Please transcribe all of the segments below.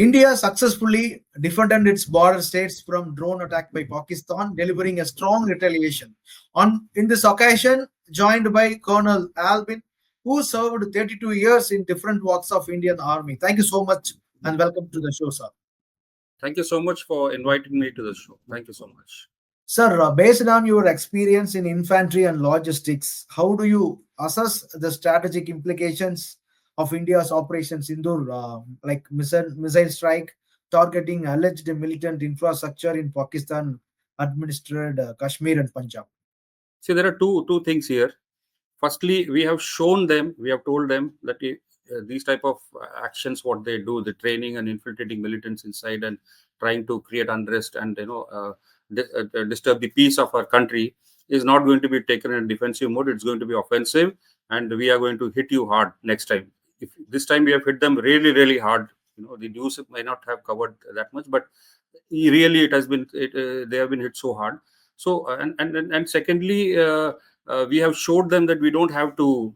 India successfully defended its border states from drone attack by Pakistan, delivering a strong retaliation. In this occasion, joined by Colonel Allwyn, who served 32 years in different walks of Indian Army. Thank you so much and welcome to the show, sir. Thank you so much for inviting me to the show. Thank you so much. Sir, based on your experience in infantry and logistics, how do you assess the strategic implications of India's Operation Sindoor, like missile strike targeting alleged militant infrastructure in Pakistan administered Kashmir and Punjab? See, there are two things here. Firstly, we have shown them, we have told them that these type of actions, what they do, the training and infiltrating militants inside and trying to create unrest and disturb the peace of our country, is not going to be taken in defensive mode. It's going to be offensive, and we are going to hit you hard next time. If this time we have hit them really, really hard, the news may not have covered that much, but really it has been. They have been hit so hard. So and secondly, we have showed them that we don't have to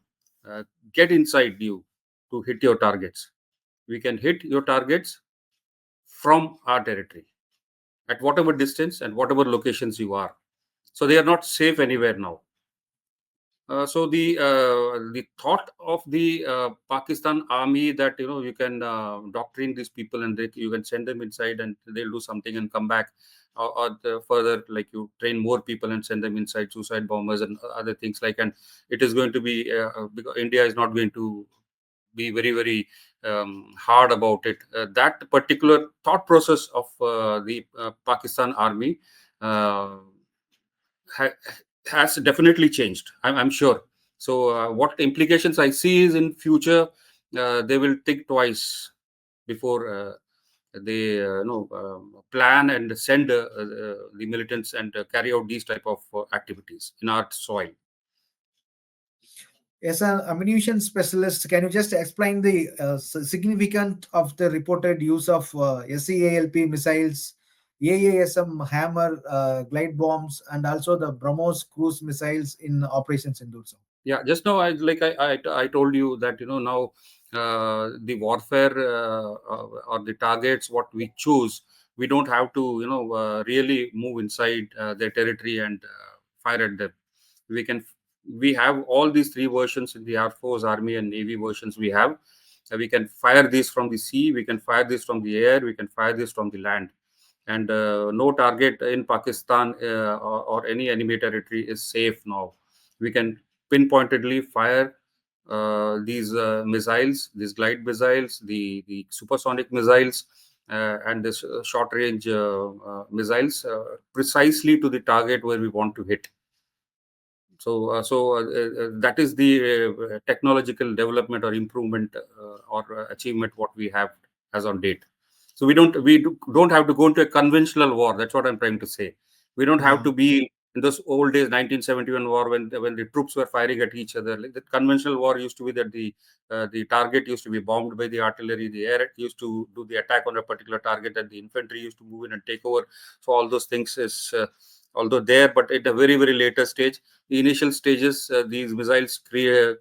get inside you to hit your targets. We can hit your targets from our territory at whatever distance and whatever locations you are. So they are not safe anywhere now. So the thought of the Pakistan army that you can doctrine these people and you can send them inside and they'll do something and come back, or further, like you train more people and send them inside, suicide bombers and other things like, and it is going to be because India is not going to be very, very hard about it. That particular thought process of the Pakistan army has definitely changed. I'm sure. So what implications I see is in future they will think twice before they plan and send the militants and carry out these type of activities in our soil. As an ammunition specialist, can you just explain the significance of the reported use of SEALP missiles, AASM Hammer glide bombs, and also the BrahMos cruise missiles in Operation Sindoor? Yeah, just now I told you that now the warfare or the targets what we choose, we don't have to really move inside their territory and fire at them. We have all these three versions in the Air Force, Army, and Navy versions. We have. We can fire this from the sea. We can fire this from the air. We can fire this from the land. And no target in Pakistan or any enemy territory is safe now. We can pinpointedly fire these missiles, these glide missiles, the supersonic missiles, and this short-range missiles precisely to the target where we want to hit. So that is the technological development or improvement or achievement what we have as on date. So we don't have to go into a conventional war. That's what I'm trying to say. We don't have to be in those old days, 1971 war, when the troops were firing at each other. Like the conventional war used to be that the target used to be bombed by the artillery, the air used to do the attack on a particular target, and the infantry used to move in and take over. So all those things is although there, but at a very, very later stage. The initial stages, these missiles create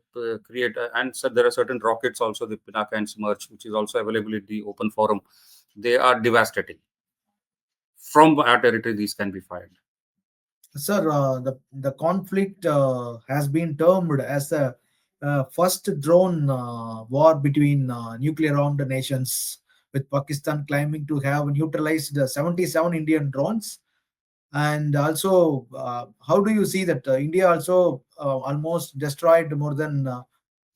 and so there are certain rockets also, the Pinaka and Smirch, which is also available in the open forum. They are devastating. From our territory, these can be fired. Sir, the conflict has been termed as the first drone war between nuclear-armed nations, with Pakistan claiming to have neutralized 77 Indian drones. And also, how do you see that India also almost destroyed more than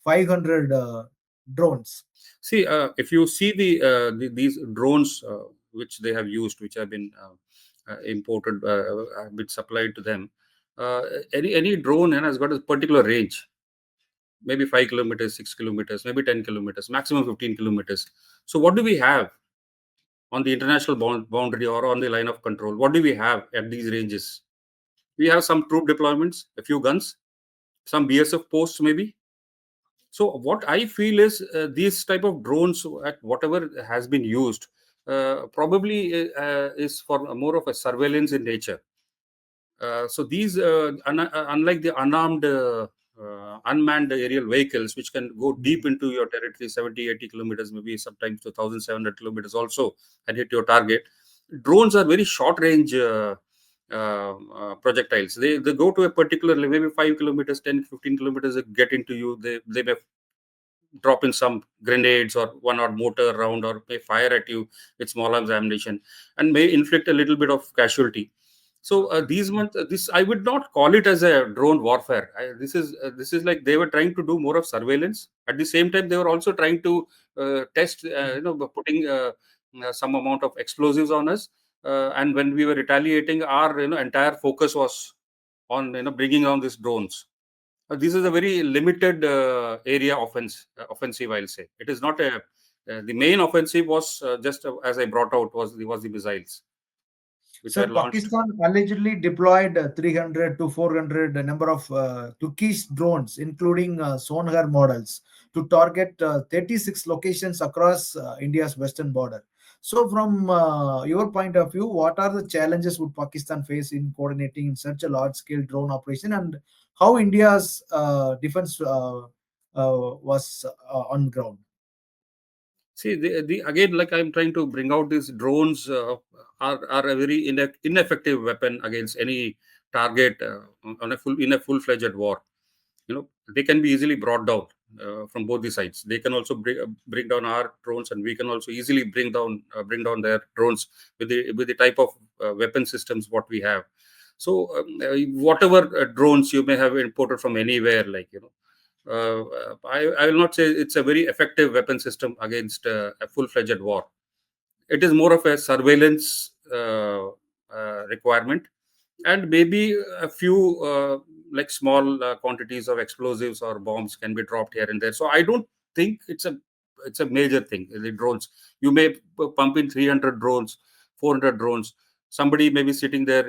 500 drones? See, if you see these drones which they have used, which have been imported, have been supplied to them, any drone has got a particular range. Maybe 5 kilometers, 6 kilometers, maybe 10 kilometers, maximum 15 kilometers. So what do we have on the international boundary or on the line of control? What do we have at these ranges? We have some troop deployments, a few guns, some BSF posts maybe. So what I feel is these type of drones, at whatever has been used, probably is for more of a surveillance in nature. So these, unlike the unarmed unmanned aerial vehicles which can go deep Mhm. into your territory, 70, 80 kilometers, maybe sometimes to 1,700 kilometers also, and hit your target. Drones are very short range projectiles. They go to a particular, maybe 5 kilometers, 10, 15 kilometers, they get into you. They may drop in some grenades or one or mortar round, or may fire at you with small arms ammunition, and may inflict a little bit of casualty. So these months, this I would not call it as a drone warfare. This is like they were trying to do more of surveillance. At the same time, they were also trying to test, by putting some amount of explosives on us. And when we were retaliating, our entire focus was on bringing down these drones. This is a very limited area offensive. I'll say it is not a. The main offensive was just as I brought out was the missiles which were So launched. Pakistan allegedly deployed 300 to 400 number of Turkish drones, including Sonar models, to target 36 locations across India's western border. So, from your point of view, what are the challenges would Pakistan face in coordinating in such a large-scale drone operation, and how India's defense was on ground? See, the again, like I'm trying to bring out, these drones are a very ineffective weapon against any target on a full in a full-fledged war. They can be easily brought down from both the sides. They can also bring down our drones, and we can also easily bring down their drones with the type of weapon systems what we have. So whatever drones you may have imported from anywhere, like I will not say it's a very effective weapon system against a full-fledged war. It is more of a surveillance requirement, and maybe a few like small quantities of explosives or bombs can be dropped here and there. So I don't think it's a major thing. The drones, you may pump in 300 drones, 400 drones. Somebody may be sitting there.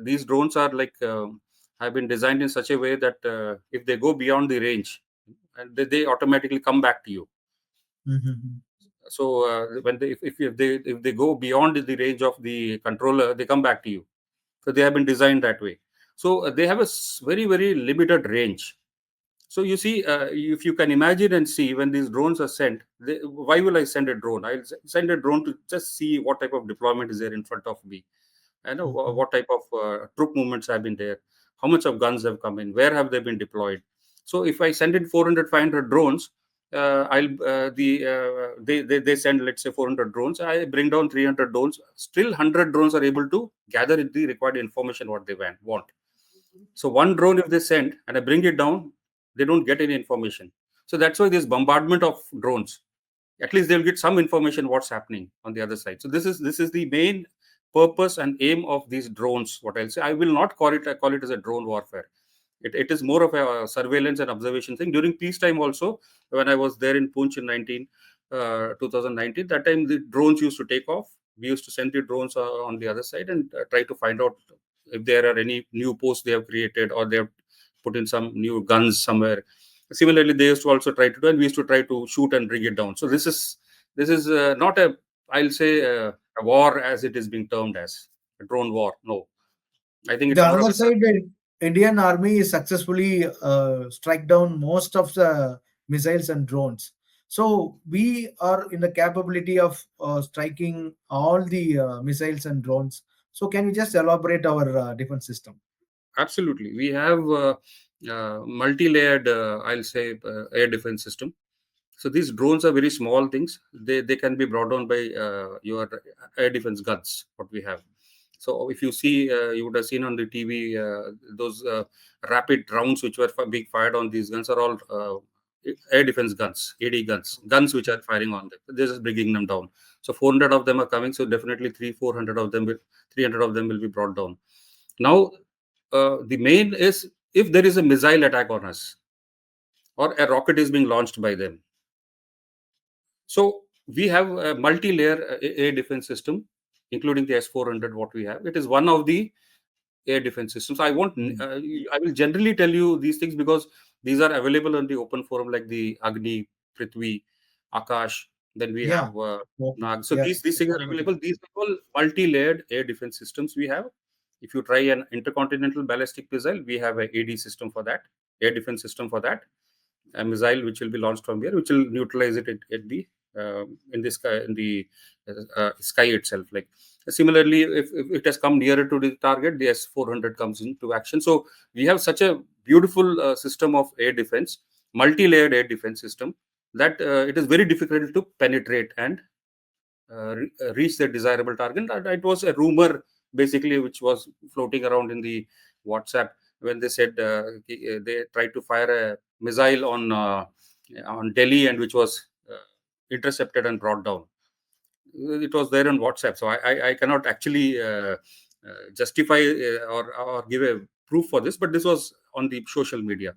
These drones are like have been designed in such a way that if they go beyond the range, and they automatically come back to you. Mhm. So when if they go beyond the range of the controller, they come back to you. So they have been designed that way. So they have a very, very limited range. So you see, if you can imagine and see, when these drones are sent, why will I send a drone? I'll send a drone to just see what type of deployment is there in front of me. I know Mhm. what type of troop movements have been there, how much of guns have come in, where have they been deployed. So if I send in 400, 500 drones, they send, let's say, 400 drones. I bring down 300 drones. Still, 100 drones are able to gather the required information what they want. So one drone, if they send and I bring it down, they don't get any information. So that's why there's bombardment of drones. At least they'll get some information what's happening on the other side. So this is the main purpose and aim of these drones. What I'll say, I will not call it as a drone warfare. It is more of a surveillance and observation thing. During peacetime also, when I was there in Poonch in 2019, that time the drones used to take off. We used to send the drones on the other side and try to find out if there are any new posts they have created, or they have put in some new guns somewhere. Similarly, they used to also try to do, and we used to try to shoot and bring it down. So this is not a, I'll say, a war as it is being termed as a drone war. No, I think it's The more of another a side, the Indian army successfully strike down most of the missiles and drones. So we are in the capability of striking all the missiles and drones. So can you just elaborate our defense system? Absolutely. We have multi-layered, I'll say, air defense system. So these drones are very small things. They can be brought down by your air defense guns. What we have. So if you see, you would have seen on the TV those rapid rounds which were being fired on these guns are all air defense guns, AD guns which are firing on them. They're just bringing them down. So 400 of them are coming. So definitely 400 of them 300 of them will be brought down. Now the main is, if there is a missile attack on us, or a rocket is being launched by them. So we have a multi-layer air defense system, including the S-400. What we have, it is one of the air defense systems. I won't. Mm. I will generally tell you these things because these are available on the open forum, like the Agni, Prithvi, Akash. Then we Yeah. have Okay. Nag. So Yeah. these things are available. These are all multi-layered air defense systems we have. If you try an intercontinental ballistic missile, we have a AD system for that. air defense system for that, a missile which will be launched from here, which will neutralize it at the in the sky, sky itself. Like similarly, if it has come nearer to the target, the S-400 comes into action. So we have such a beautiful system of air defense, multi-layered air defense system, that it is very difficult to penetrate and reach the desirable target. It was a rumor basically which was floating around in the WhatsApp, when they said they tried to fire a missile on Delhi, and which was intercepted and brought down. It was there on WhatsApp, so I cannot actually justify or give a proof for this, but this was on the social media.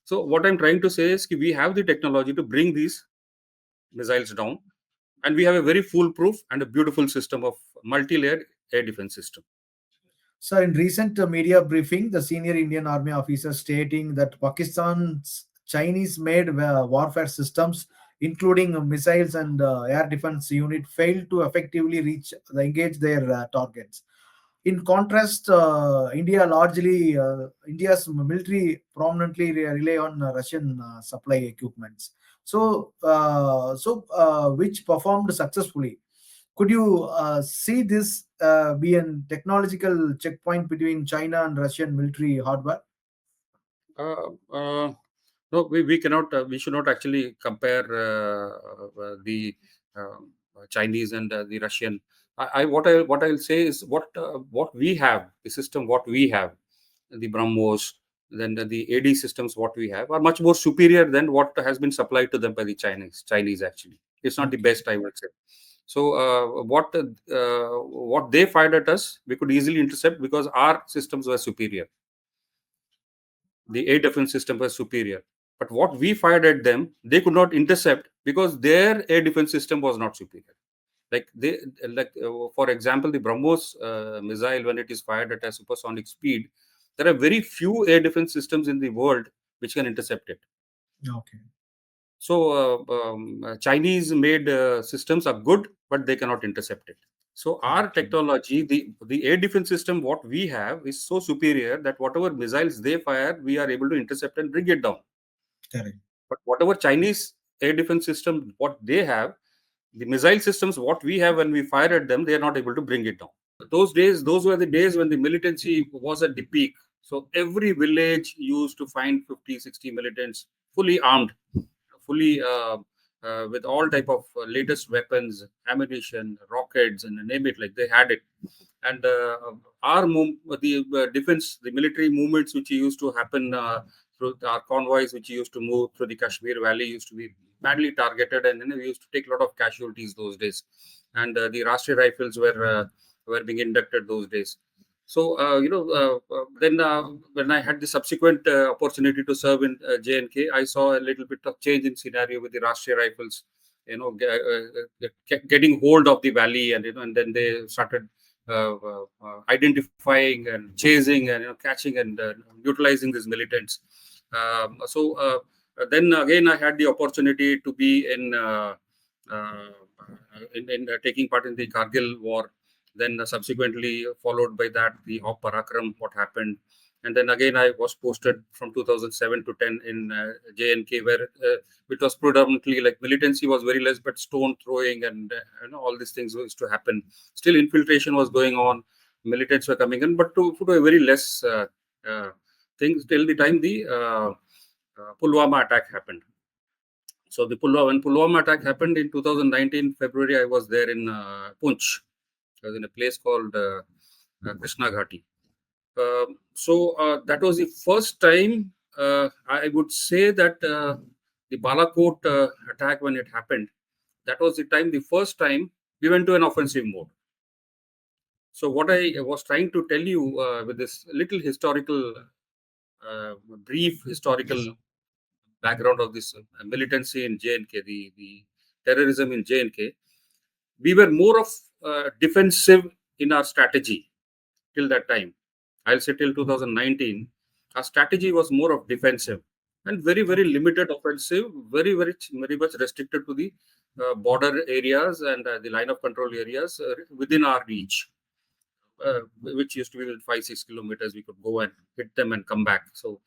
So what I'm trying to say is we have the technology to bring these missiles down, and we have a very foolproof and a beautiful system of multi-layered air defense system. So, in recent media briefing, the senior Indian Army officer stating that Pakistan's Chinese-made warfare systems, including missiles and air defense unit, failed to effectively engage their targets. In contrast, India's military prominently rely on Russian supply equipments. Which performed successfully. Could you see this be an technological checkpoint between China and Russian military hardware? Uh, uh, no, we cannot. We should not actually compare the Chinese and the Russian. What I'll say is what we have, the system what we have, the BrahMos, then the AD systems what we have are much more superior than what has been supplied to them by the Chinese. Chinese actually, it's not the Okay, best, I would say. So what they fired at us, we could easily intercept because our systems were superior. The air defense system was superior. But what we fired at them, they could not intercept because their air defense system was not superior. Like for example, the BrahMos missile, when it is fired at a supersonic speed, there are very few air defense systems in the world which can intercept it. okay, So Chinese made systems are good, but they cannot intercept it. So our okay, technology, the air defense system, what we have is so superior that whatever missiles they fire, we are able to intercept and bring it down. correct. But whatever Chinese air defense system, what they have, the missile systems, what we have, when we fire at them, they are not able to bring it down. Those days, those were the days when the militancy was at the peak. So every village used to find 50, 60 militants fully armed, fully with all type of latest weapons, ammunition, rockets, and name it, like they had it. And the defense, the military movements which used to happen through our convoys, which used to move through the Kashmir Valley, used to be badly targeted, and we used to take a lot of casualties those days. And the Rashtriya rifles were being inducted those days. So then when I had the subsequent opportunity to serve in JNK, I saw a little bit of change in scenario with the Rashtriya rifles. Getting hold of the valley, and and then they started identifying and chasing and catching and utilizing these militants. Then again, I had the opportunity to be uh, in taking part in the Kargil war. Then subsequently followed by that the Op Parakram, what happened, and then again I was posted from 2007 to 10 in JNK, where it was predominantly like militancy was very less, but stone throwing and all these things used to happen. Still infiltration was going on, militants were coming in, but to a very less things till the time the Pulwama attack happened. So when Pulwama attack happened in 2019 February, I was there in Punch. I was in a place called Krishna Ghati. That was the first time I would say that the Balakot attack, when it happened, that was the first time we went to an offensive mode. So what I was trying to tell you with this little historical, brief historical background of this militancy in JNK, the terrorism in JNK, we were more of defensive in our strategy till that time. I'll say till 2019, our strategy was more of defensive and very, very Okay, limited offensive, very much restricted to the border areas and the line of control areas within our reach, which used to be within 5, 6 kilometers. We could go and hit them and come back. So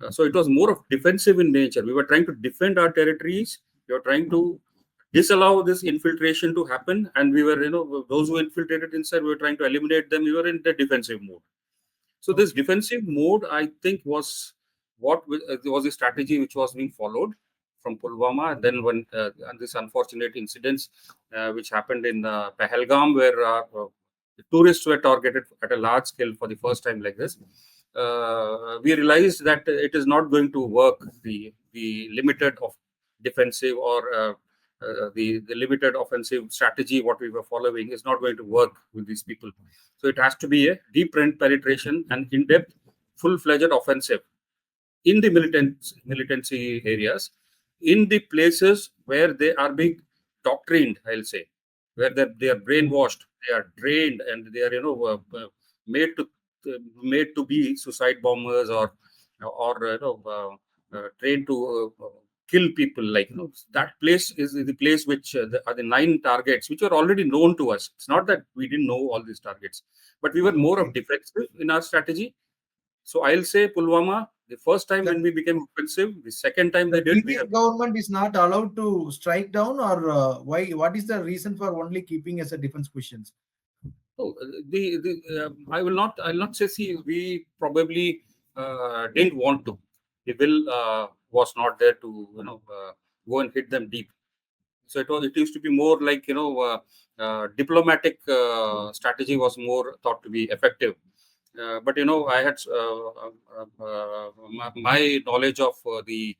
So it was more of defensive in nature. We were trying to defend our territories. We were trying to disallow this infiltration to happen, and we were, those who infiltrated inside, we were trying to eliminate them. We were in the defensive mode. So this Okay. defensive mode, I think, was was a strategy which was being followed from Pulwama. And then when and this unfortunate incidents which happened in Pahalgam, where the tourists were targeted at a large scale for the first time like this, we realized that it is not going to work. The limited of defensive or the limited offensive strategy what we were following is not going to work with these people. So it has to be a deep penetration and in-depth, full-fledged offensive in the militancy areas, in the places where they are being doctrined, I'll say, where they are brainwashed, they are trained, and they are made to made to be suicide bombers or trained to kill people. Like that place is the place which are the 9 targets which were already known to us. It's not that we didn't know all these targets, but we were more of Okay. defensive in our strategy. So I'll say Pulwama, the first time That when we became offensive, the second time the they did, we British have. government is not allowed to strike down, or why? What is the reason for only keeping as a defense questions? Oh, I will not. I'll not say. See, we probably didn't want to. The will was not there to go and hit them deep. So it used to be more like diplomatic strategy was more thought to be effective. But I had my knowledge of the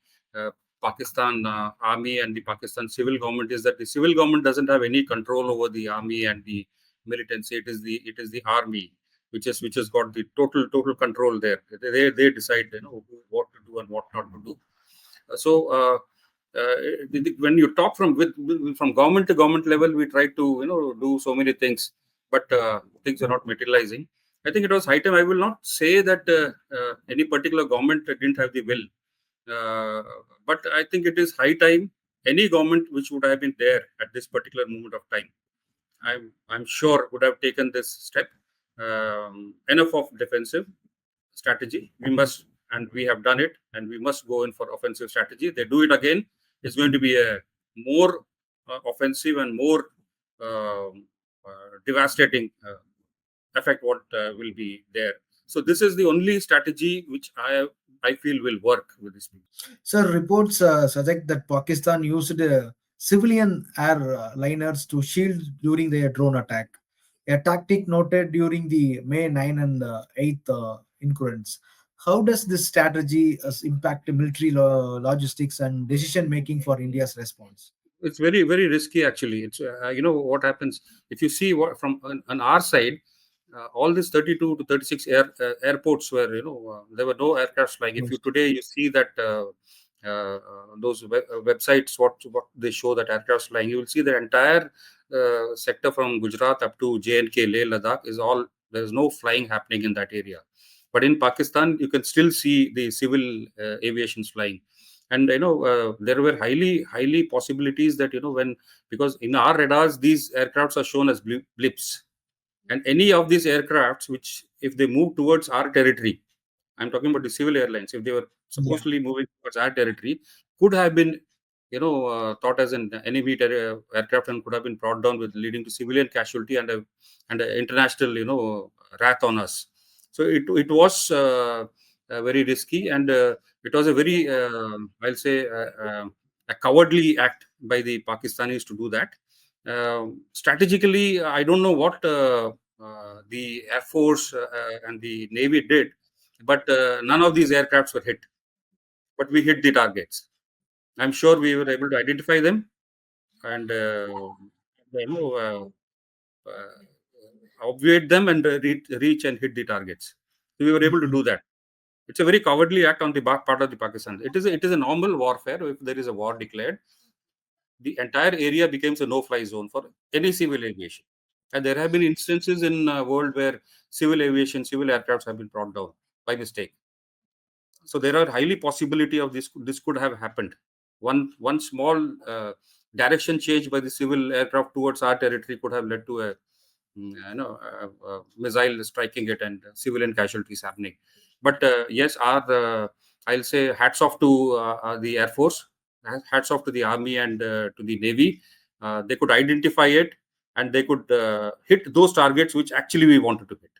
Pakistan army and the Pakistan civil government is that the civil government doesn't have any control over the army and the militancy. It is the army which has got the total control there. They decide what to do and what not to do. So when you talk from government to government level, we try to do so many things, but things are not materializing. I think it was high time. I will not say that any particular government didn't have the will, uh, but I think it is high time any government which would have been there at this particular moment of time, I'm sure would have taken this step. Enough of defensive strategy. We must, and we have done it, and we must go in for offensive strategy. They do it again, it's going to be a more offensive and more devastating effect. What will be there? So this is the only strategy which I feel will work with these people. Sir, reports suggest that Pakistan used civilian airliners to shield during their drone attack, a tactic noted during the May 9 and 8 incidents. How does this strategy impact military logistics and decision making for India's response? It's very risky actually. It's what happens if you see what from on our side, all these 32 to 36 airports where there were no aircraft flying. If you Yes. today you see that those websites what they show that aircraft flying, you will see the entire sector from Gujarat up to J&K, Leh, Ladakh is all, there is no flying happening in that area. But in Pakistan you can still see the civil aviations flying. And there were highly possibilities that when, because in our radars these aircrafts are shown as blips, and any of these aircrafts which if they move towards our territory, I'm talking about the civil airlines, if they were Yeah. supposedly moving towards our territory, could have been thought as an enemy aircraft and could have been brought down with leading to civilian casualty and a international wrath on us. So it was very risky, and it was a very I'll say a cowardly act by the Pakistanis to do that. Strategically, I don't know what the Air Force and the Navy did, but none of these aircrafts were hit. But we hit the targets. I'm sure we were able to identify them and you know, obviate them and reach and hit the targets. So we were able to Mhm. do that. It's a very cowardly act on the part of the Pakistan. It is a normal warfare. If there is a war declared, the entire area becomes a no-fly zone for any civil aviation. And there have been instances in world where civil aircrafts have been brought down by mistake. So there are highly possibility of this could have happened. One small direction change by the civil aircraft towards our territory could have led to a missile striking it and civilian casualties happening. But yes, our I'll say hats off to the Air Force, hats off to the Army and to the Navy. They could identify it, and they could hit those targets which actually we wanted to hit.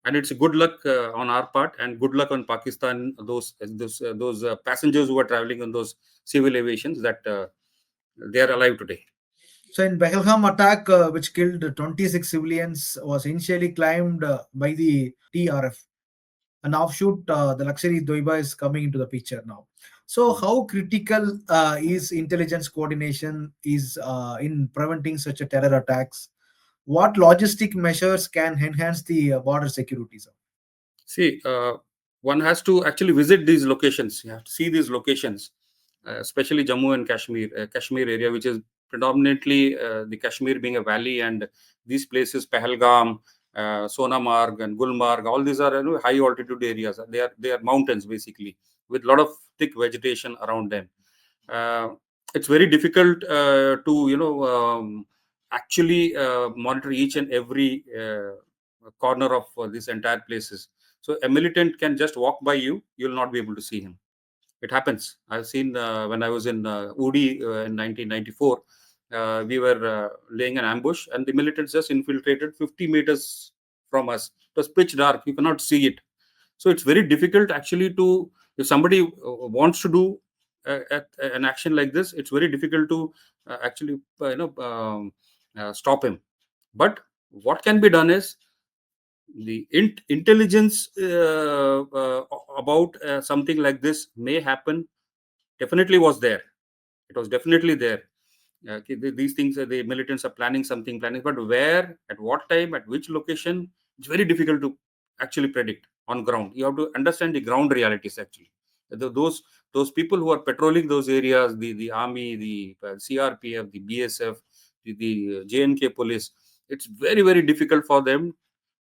And it's a good luck on our part, and good luck on Pakistan. Those passengers who were traveling on those civil aviations, that they are alive today. So in Pahalgam attack, which killed 26 civilians, was initially claimed by the TRF. An offshoot, the luxury Doiba is coming into the picture now. So how critical is intelligence coordination is in preventing such a terror attacks? What logistic measures can enhance the border security, sir? See, one has to actually visit these locations. You have to see these locations, especially Jammu and Kashmir, Kashmir area, which is predominantly the Kashmir being a valley, and these places, Pahalgam, Sonamarg, and Gulmarg, all these are, high altitude areas. They are mountains basically, with a lot of thick vegetation around them. Uh, it's very difficult to actually monitor each and every corner of these entire places. So a militant can just walk by you; you'll not be able to see him. It happens. I've seen when I was in Udi in 1994. We were laying an ambush, and the militants just infiltrated 50 meters from us. It was pitch dark; you cannot see it. So it's very difficult actually to, if somebody wants to do an action like this, it's very difficult to actually stop him. But what can be done is the intelligence about something like this may happen, definitely was there. It was definitely there. Okay, these things, the militants are planning something, planning, but where, at what time, at which location, it's very difficult to actually predict on ground. You have to understand the ground realities actually. Those people who are patrolling those areas, the army, the CRPF, the BSF, the JNK police, it's very very difficult for them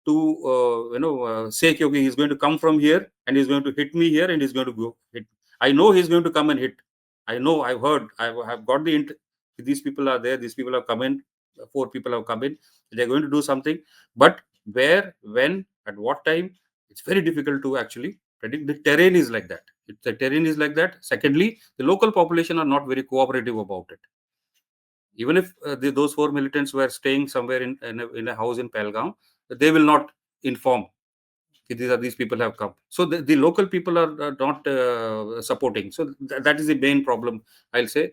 to say, okay, he's going to come from here and he's going to hit me here and he's going to go hit. I know he's going to come and hit. I know, I've heard, I've got the these people are there, these people have come in, four people have come in, they're going to do something. But where, when, at what time, it's very difficult to actually predict. The terrain is like that. The terrain is like that. Secondly, the local population are not very cooperative about it. Even if those four militants were staying somewhere in a house in Pelgam, they will not inform, "Okay, these people have come." So the local people are not supporting. So that is the main problem, I'll say.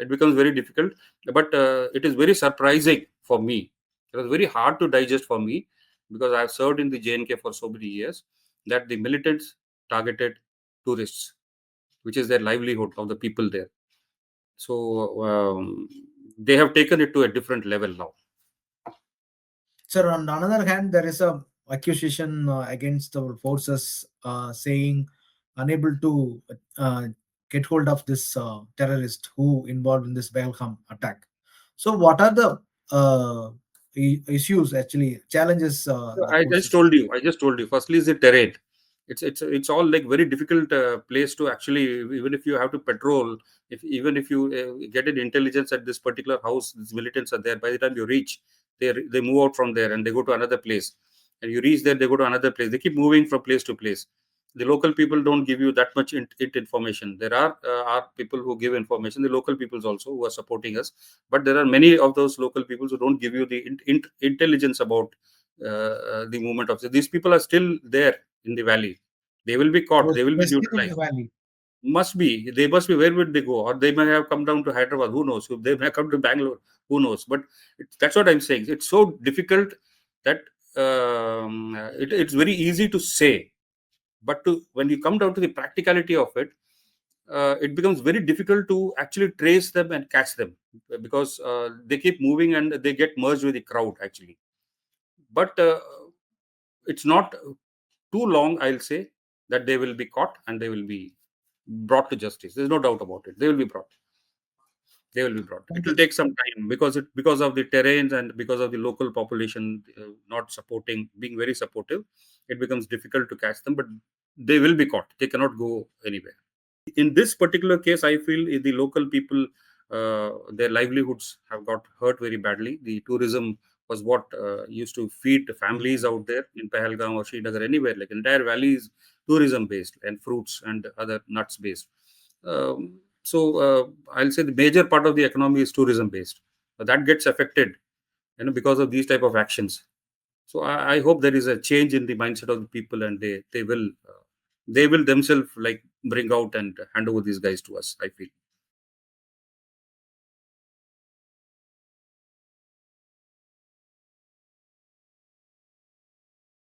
It becomes very difficult, but it is very surprising for me. It was very hard to digest for me, because I've served in the JNK for so many years, that the militants targeted tourists, which is their livelihood of the people there. So they have taken it to a different level now. Sir, on the other hand, there is a accusation against our forces saying unable to get hold of this terrorist who involved in this Belham attack. So, what are the issues, actually, challenges So the I just forces? told you. I just told you. Firstly, is the terrain. It's all like very difficult place to actually, even if you have to patrol, if even if you get an intelligence at this particular house, these militants are there. By the time you reach, they move out from there and they go to another place, and you reach there, they go to another place. They keep moving from place to place. The local people don't give you that much information. There are people who give information. The local peoples also who are supporting us, but there are many of those local peoples who don't give you the intelligence about the movement of these people are still there in the valley. They will be caught. So, They will be they're still in the neutralized. valley. Must be. They must be. Where would they go? Or they may have come down to Hyderabad. Who knows? They may come to Bangalore. Who knows? But that's what I'm saying. It's so difficult that it's very easy to say, but when you come down to the practicality of it, it becomes very difficult to actually trace them and catch them, because they keep moving and they get merged with the crowd actually. But it's not too long, I'll say, that they will be caught and they will be brought to justice. There's no doubt about it. They will be brought. They will be brought. It Thank will you. take some time, because of the terrains and because of the local population not supporting, being very supportive. It becomes difficult to catch them, but they will be caught. They cannot go anywhere. In this particular case, I feel the local people, their livelihoods have got hurt very badly. The tourism was what used to feed the families out there in Pahalgam or Srinagar, anywhere, like entire valleys tourism based and fruits and other nuts based. I'll say the major part of the economy is tourism based. That gets affected, because of these type of actions. So I hope there is a change in the mindset of the people, and they will themselves like bring out and hand over these guys to us, I feel.